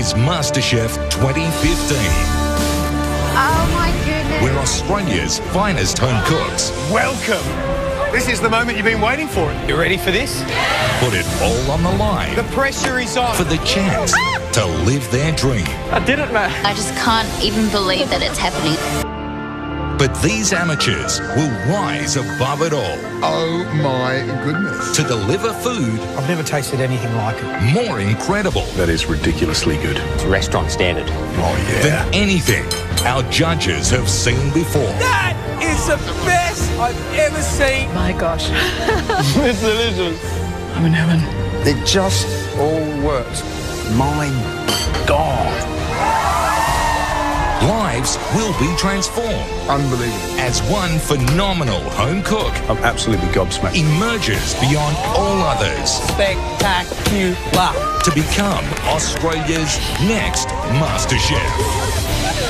is MasterChef 2015. Oh my goodness. Where Australia's finest home cooks Welcome. This is the moment you've been waiting for. You ready for this? put it all on the line The pressure is on. for the chance to live their dream. I did it, man. I just can't even believe that it's happening. But these amateurs will rise above it all Oh my goodness. to deliver food I've never tasted anything like it. more incredible That is ridiculously good. It's restaurant standard. Oh, than anything our judges have seen before. That is the best I've ever seen. My gosh. It's delicious. I'm in heaven. It just all works. My God. Lives will be transformed Unbelievable. as one phenomenal home cook I'm absolutely gobsmacked. emerges beyond all others Spectacular. to become Australia's next MasterChef.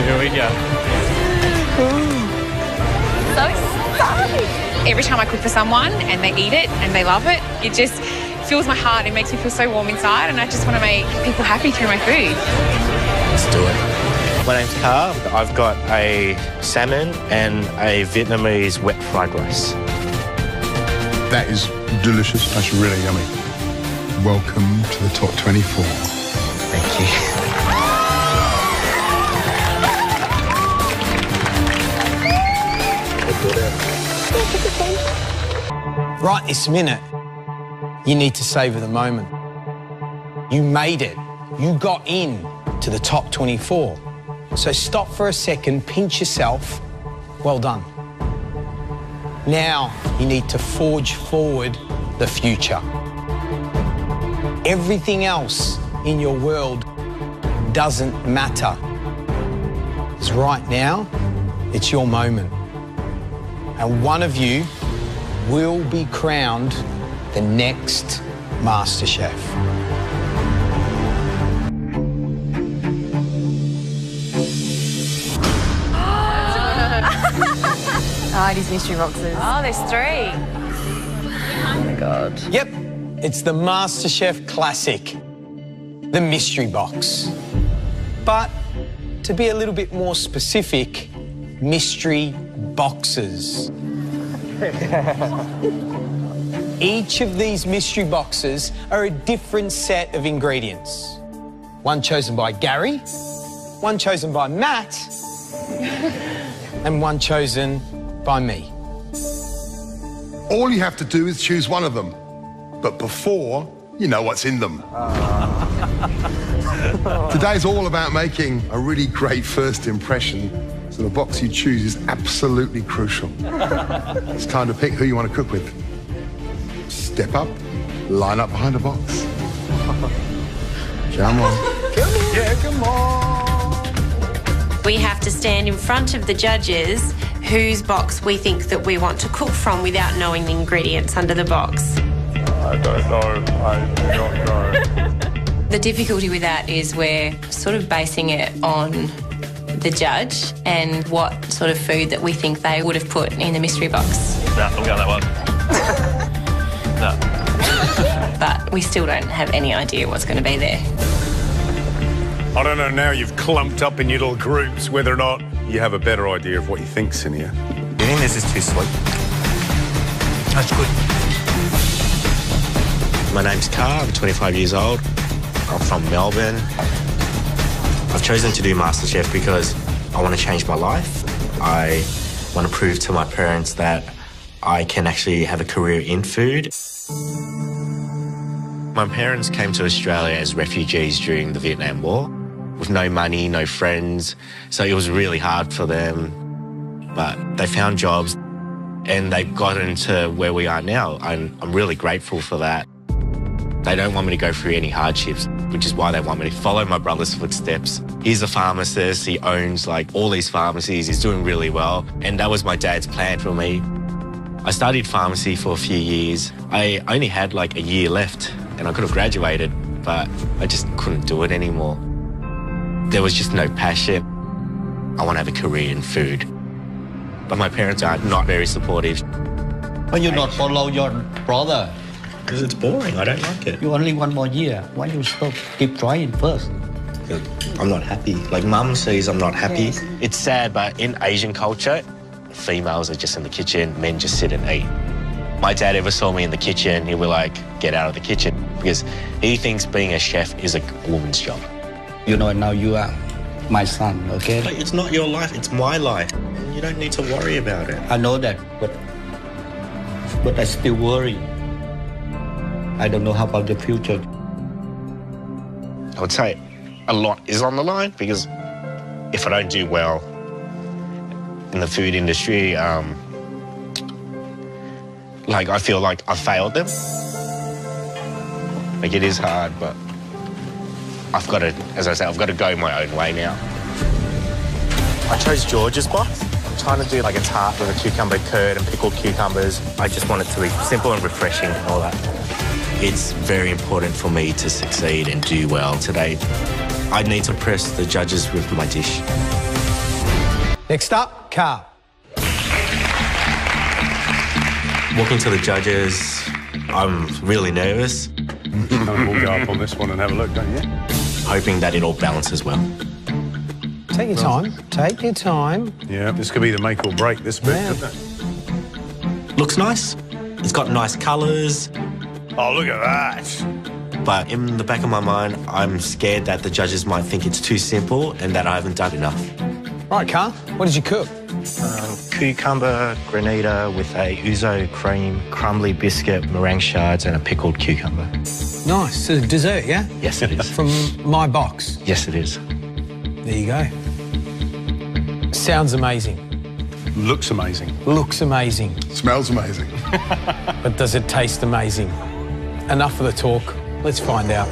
Here we go. So exciting. Every time I cook for someone and they eat it and they love it, it just fills my heart. It makes me feel so warm inside, and I just want to make people happy through my food. Let's do it. My name's Carl. I've got a salmon and a Vietnamese wet fried rice. That is delicious. That's really yummy. Welcome to the top 24. Thank you. Right this minute, you need to savour the moment. You made it. You got in to the top 24. So stop for a second, pinch yourself. Well done. Now you need to forge forward the future. Everything else in your world doesn't matter. Because right now, it's your moment. And one of you will be crowned the next MasterChef. Oh, it is mystery boxes. Oh, there's 3. Oh my God. Yep, it's the MasterChef classic, the mystery box. But to be a little bit more specific, mystery boxes. Each of these mystery boxes are a different set of ingredients. One chosen by Gary, one chosen by Matt, and one chosen by me. All you have to do is choose one of them. But before, you know what's in them. Today's all about making a really great first impression, so the box you choose is absolutely crucial. It's time to pick who you want to cook with. Step up, line up behind the box. Come on. Yeah, come on. We have to stand in front of the judges whose box we think that we want to cook from without knowing the ingredients under the box. I don't know. I do not know. The difficulty with that is we're sort of basing it on the judge and what sort of food that we think they would have put in the mystery box. No, I'm going that one. No. But we still don't have any idea what's going to be there. I don't know now you've clumped up in your little groups whether or not you have a better idea of what you think's in here. You think this is too sweet? That's good. My name's Carl. I'm 25 years old. I'm from Melbourne. I've chosen to do MasterChef because I want to change my life. I want to prove to my parents that I can actually have a career in food. My parents came to Australia as refugees during the Vietnam War with no money, no friends, so it was really hard for them. But they found jobs and they've gotten to where we are now. I'm really grateful for that. They don't want me to go through any hardships, which is why they want me to follow my brother's footsteps. He's a pharmacist. He owns like all these pharmacies. He's doing really well. And that was my dad's plan for me. I studied pharmacy for a few years. I only had like a year left and I could have graduated, but I just couldn't do it anymore. There was just no passion. I want to have a career in food. But my parents are not very supportive. Why you not follow your brother? Because it's boring. I don't like it. You only 1 more year. Why you stop? Keep trying first. I'm not happy. Like mum says I'm not happy. Yes. It's sad, but in Asian culture, females are just in the kitchen, men just sit and eat. My dad ever saw me in the kitchen, he'd be like, get out of the kitchen, because he thinks being a chef is a woman's job. You know, now you are my son, okay? But it's not your life, it's my life. You don't need to worry about it. I know that, but I still worry. I don't know how about the future. I would say a lot is on the line, because if I don't do well in the food industry, like I feel like I've failed them. Like it is hard, but I've got to, as I say, I've got to go my own way now. I chose George's box. I'm trying to do like a tart with a cucumber curd and pickled cucumbers. I just want it to be simple and refreshing and all that. It's very important for me to succeed and do well today. I need to impress the judges with my dish. Next up, Car. Walking to the judges, I'm really nervous. We'll go up on this one and have a look, don't you? Hoping that it all balances well. Take your time. Take your time. Yeah, this could be the make or break, this bit, Yeah. couldn't it? Looks nice. It's got nice colours. Oh, look at that. But in the back of my mind, I'm scared that the judges might think it's too simple and that I haven't done enough. Right, Car, what did you cook? Cucumber granita with a ouzo cream, crumbly biscuit, meringue shards and a pickled cucumber. Nice. So dessert, yeah? Yes, it is. From my box. Yes, it is. There you go. Sounds amazing. Looks amazing. Looks amazing. Smells amazing. But does it taste amazing? Enough of the talk. Let's find out.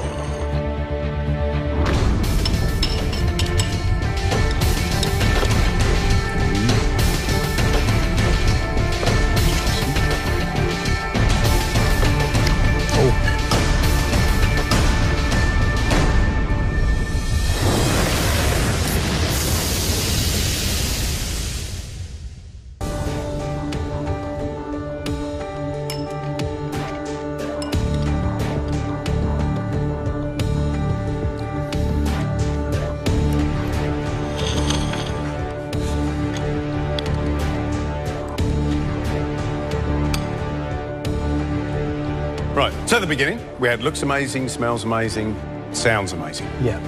Right, so at the beginning, we had looks amazing, smells amazing, sounds amazing. Yeah.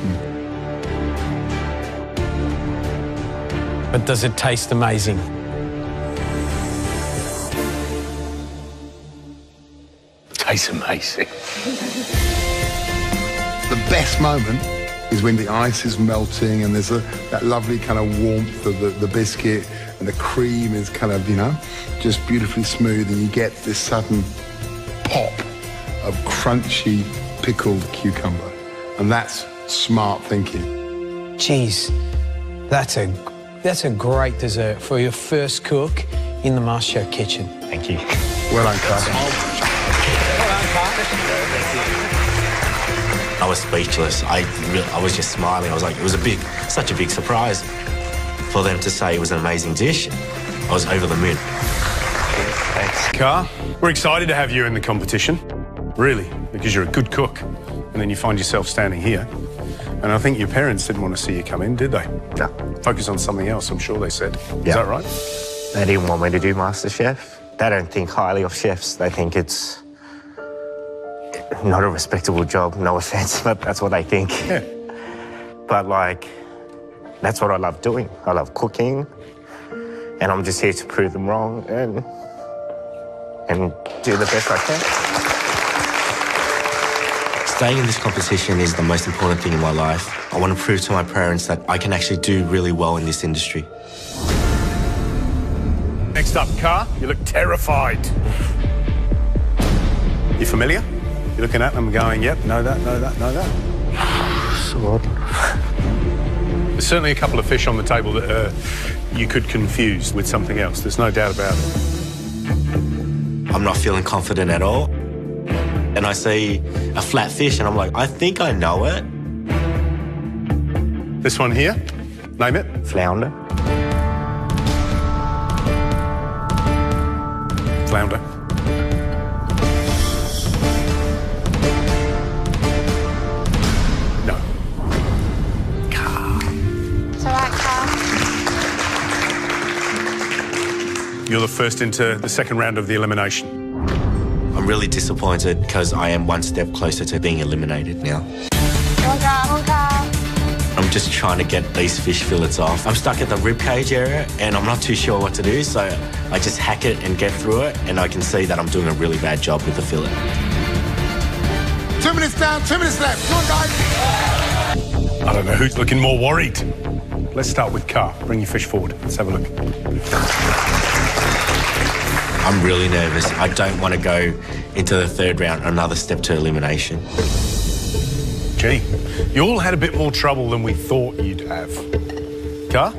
But does it taste amazing? Tastes amazing. The best moment is when the ice is melting and there's that lovely kind of warmth of the biscuit and the cream is kind of, you know, just beautifully smooth and you get this sudden pop of crunchy pickled cucumber. And that's smart thinking. Jeez, that's a great dessert for your first cook in the MasterChef kitchen. Thank you. Well done, Carter. I was speechless. I was just smiling. I was like, it was such a big surprise for them to say it was an amazing dish. I was over the moon. Thanks. Car, we're excited to have you in the competition, really, because you're a good cook. And then you find yourself standing here. And I think your parents didn't want to see you come in, did they? No. Focus on something else, I'm sure they said. Yeah. Is that right? They didn't want me to do MasterChef. They don't think highly of chefs. They think it's not a respectable job, no offense, but that's what they think. Yeah. But like, that's what I love doing. I love cooking, and I'm just here to prove them wrong and do the best I can. Staying in this competition is the most important thing in my life. I want to prove to my parents that I can actually do really well in this industry. Next Next up, Car, you look terrified. You familiar? You're looking at them going, yep, know that, know that, know that. Sword. There's certainly a couple of fish on the table that you could confuse with something else. There's no doubt about it. I'm not feeling confident at all. And I see a flat fish and I'm like, I think I know it. This one here, name it. Flounder. Flounder. No. Car. It's all right, Carl. You're the first into the second round of the elimination. I'm really disappointed because I am one step closer to being eliminated now. Come on, Carl. I'm just trying to get these fish fillets off. I'm stuck at the ribcage area and I'm not too sure what to do, so I just hack it and get through it, and I can see that I'm doing a really bad job with the fillet. 2 minutes down, 2 minutes left. Come on, guys. I don't know who's looking more worried. Let's start with Car. Bring your fish forward. Let's have a look. I'm really nervous. I don't want to go into the third round, another step to elimination. Gee, you all had a bit more trouble than we thought you'd have. Car?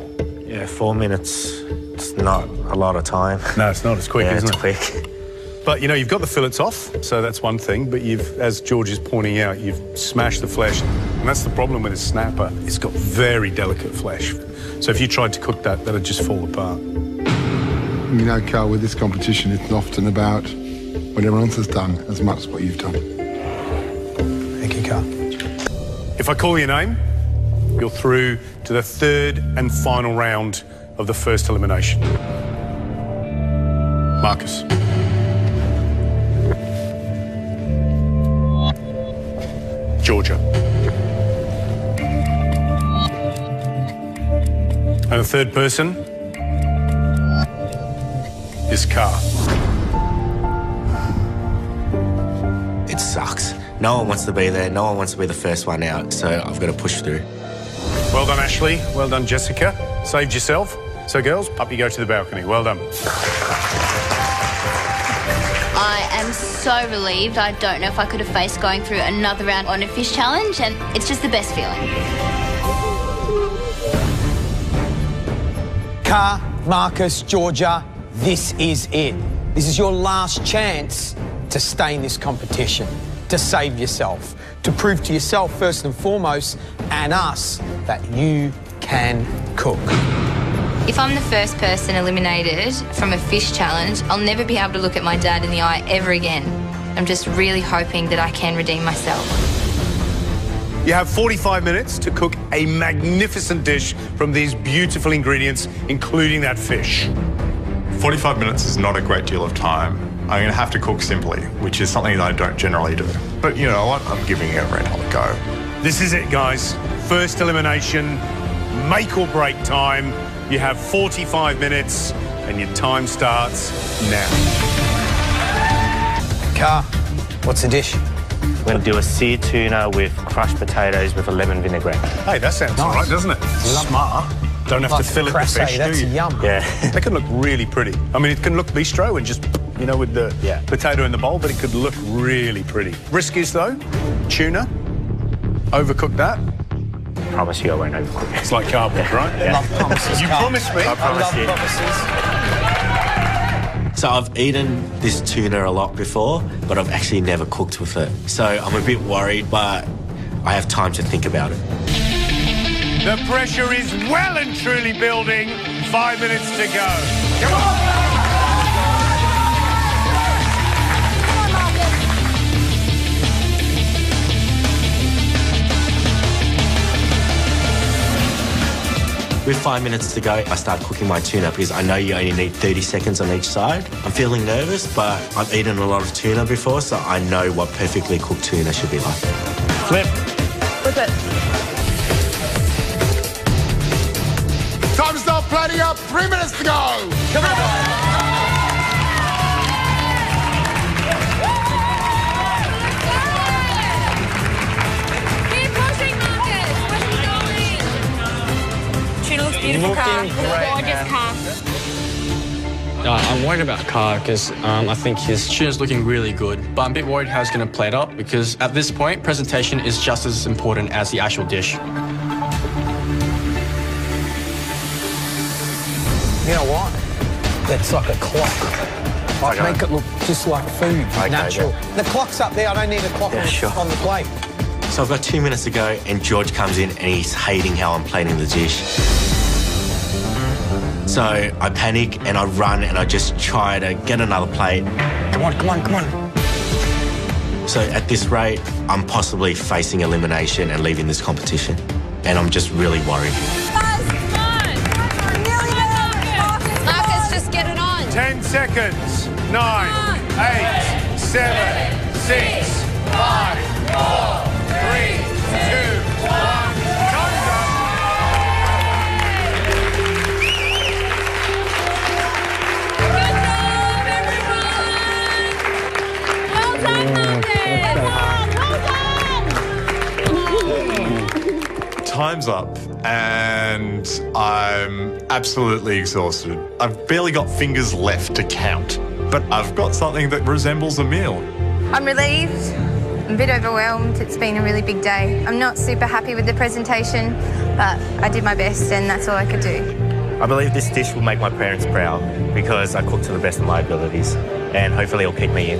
Yeah, 4 minutes. It's not a lot of time. No, it's not as quick, Yeah, isn't it's it? quick. But, you know, you've got the fillets off, so that's one thing, but you've, as George is pointing out, you've smashed the flesh. And that's the problem with a snapper. It's got very delicate flesh. So if you tried to cook that, that'd just fall apart. You know, Carl, with this competition, it's often about what everyone else has done as much as what you've done. Thank you, Carl. If I call your name, you're through to the third and final round of the first elimination. Marcus. Georgia. And the third person is Car. It sucks. No one wants to be there. No one wants to be the first one out, so I've got to push through. Well done, Ashley. Well done, Jessica. Saved yourself. So, girls, up you go to the balcony. Well done. I am so relieved. I don't know if I could have faced going through another round on a fish challenge, and it's just the best feeling. Car, Marcus, Georgia, this is it. This is your last chance to stay in this competition, to save yourself, to prove to yourself first and foremost, and us, that you can cook. If I'm the first person eliminated from a fish challenge, I'll never be able to look at my dad in the eye ever again. I'm just really hoping that I can redeem myself. You have 45 minutes to cook a magnificent dish from these beautiful ingredients, including that fish. 45 minutes is not a great deal of time. I'm going to have to cook simply, which is something that I don't generally do. But you know what? I'm giving it a red hot go. This is it, guys. First elimination, make or break time. You have 45 minutes and your time starts now. Car, what's the dish? We're going to do a seared tuna with crushed potatoes with a lemon vinaigrette. Hey, that sounds all right, doesn't it? Smart. Don't have to fillet the fish, that's do you? yum. Yeah. That can look really pretty. I mean, it can look bistro and just, you know, with the potato in the bowl, but it could look really pretty. Risk is, though, tuna. Overcook that. I promise you I won't overcook it. It's like cardboard, right? I love promises, You Carl. promised me. I promise love you. promises. So I've eaten this tuna a lot before, but I've actually never cooked with it. So I'm a bit worried, but I have time to think about it. The pressure is well and truly building. 5 minutes to go. Come on! With 5 minutes to go, I start cooking my tuna because I know you only need 30 seconds on each side. I'm feeling nervous, but I've eaten a lot of tuna before, so I know what perfectly cooked tuna should be like. Flip. Flip it. Time to start plating up. 3 minutes to go. Come on. Keep pushing, Marcus. Where are you going? Tuna looks beautiful, Car. Looking great, Gorgeous, man. Car. I'm worried about Carr because I think his tuna's looking really good, but I'm a bit worried how he's going to play it up because at this point, presentation is just as important as the actual dish. You know what? It's like a clock. I make it look just like food, natural. Yeah. The clock's up there. I don't need a clock on the plate. So I've got 2 minutes to go and George comes in and he's hating how I'm plating the dish. So I panic and I run and I just try to get another plate. Come on, come on, come on. So at this rate, I'm possibly facing elimination and leaving this competition. And I'm just really worried. Marcus, just get it on. 10 seconds. 9, 8, 7, 6, 5, 4, 3, 2, 1. Time's up. Time's up and I'm absolutely exhausted. I've barely got fingers left to count, but I've got something that resembles a meal. I'm relieved, I'm a bit overwhelmed. It's been a really big day. I'm not super happy with the presentation, but I did my best and that's all I could do. I believe this dish will make my parents proud because I cook to the best of my abilities and hopefully it'll keep me in.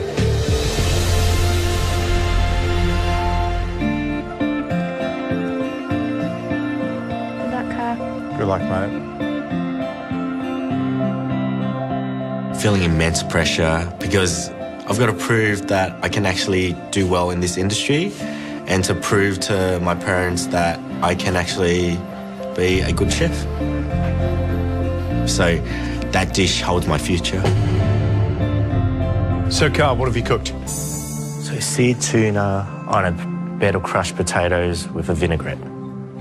Good luck, mate. Feeling immense pressure because I've got to prove that I can actually do well in this industry and to prove to my parents that I can actually be a good chef. So that dish holds my future. So, Carl, what have you cooked? So seared tuna on a bed of crushed potatoes with a vinaigrette.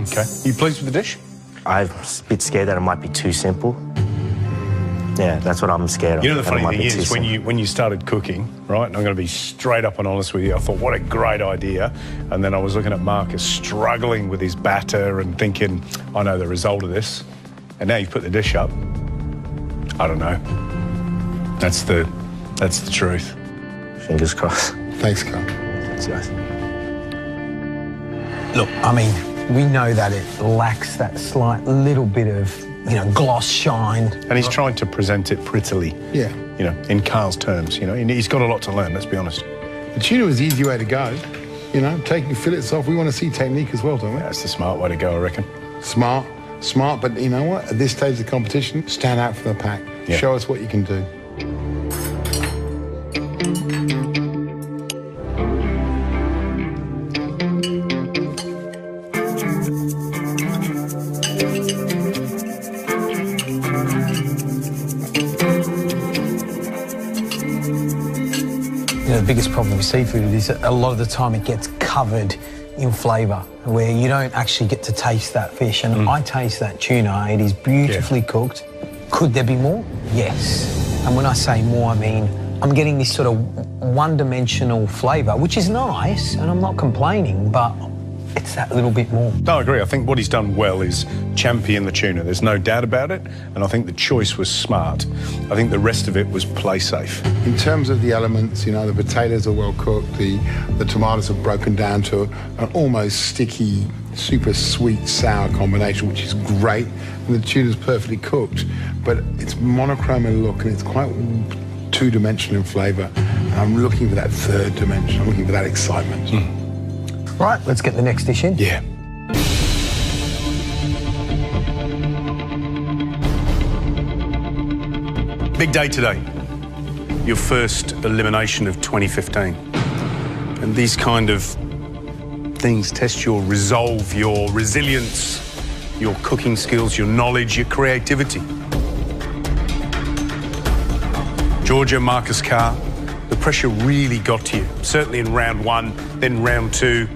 Okay. You pleased with the dish? I'm a bit scared that it might be too simple. Yeah, that's what I'm scared of. You know, the funny thing is, when you started cooking, right, and I'm going to be straight up and honest with you, I thought, what a great idea. And then I was looking at Marcus struggling with his batter and thinking, I know the result of this. And now you've put the dish up. I don't know. That's the truth. Fingers crossed. Thanks, Carl. Thanks, guys. Look, I mean, we know that it lacks that slight little bit of, gloss, shine. And he's trying to present it prettily. Yeah. In Carl's terms, he's got a lot to learn, let's be honest. The tuna was the easy way to go. Taking fillets off, we want to see technique as well, don't we? That's the smart way to go, I reckon. Smart, but you know what? At this stage of the competition, stand out from the pack. Yeah. Show us what you can do. The biggest problem with seafood is that a lot of the time it gets covered in flavour, where you don't actually get to taste that fish. And I taste that tuna. It is beautifully cooked. Could there be more? Yes. And when I say more, I mean I'm getting this sort of one-dimensional flavour, which is nice, and I'm not complaining, but it's that little bit more. No, I agree. I think what he's done well is champion the tuna. There's no doubt about it. And I think the choice was smart. I think the rest of it was play safe. In terms of the elements, the potatoes are well cooked. The tomatoes have broken down to an almost sticky, super sweet, sour combination, which is great. And the tuna's perfectly cooked. But it's monochrome in look and it's quite two-dimensional in flavour. And I'm looking for that third dimension. I'm looking for that excitement. Right, let's get the next dish in. Yeah. Big day today. Your first elimination of 2015. And these kind of things test your resolve, your resilience, your cooking skills, your knowledge, your creativity. Georgia, Marcus Carr, the pressure really got to you. Certainly in round 1, then round 2,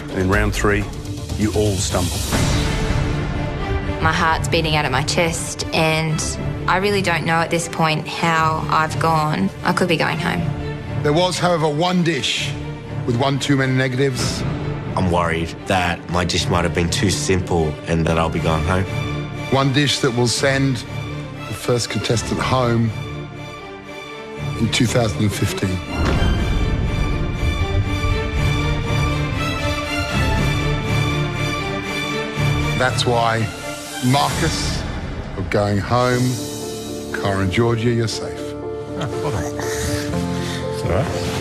and in round 3, you all stumbled. My heart's beating out of my chest and I really don't know at this point how I've gone. I could be going home. There was, however, one dish with one too many negatives. I'm worried that my dish might have been too simple and that I'll be going home. One dish that will send the first contestant home in 2015. That's why, Marcus, you're going home. Cara and Georgia, you're safe. Oh, well done. It's all right.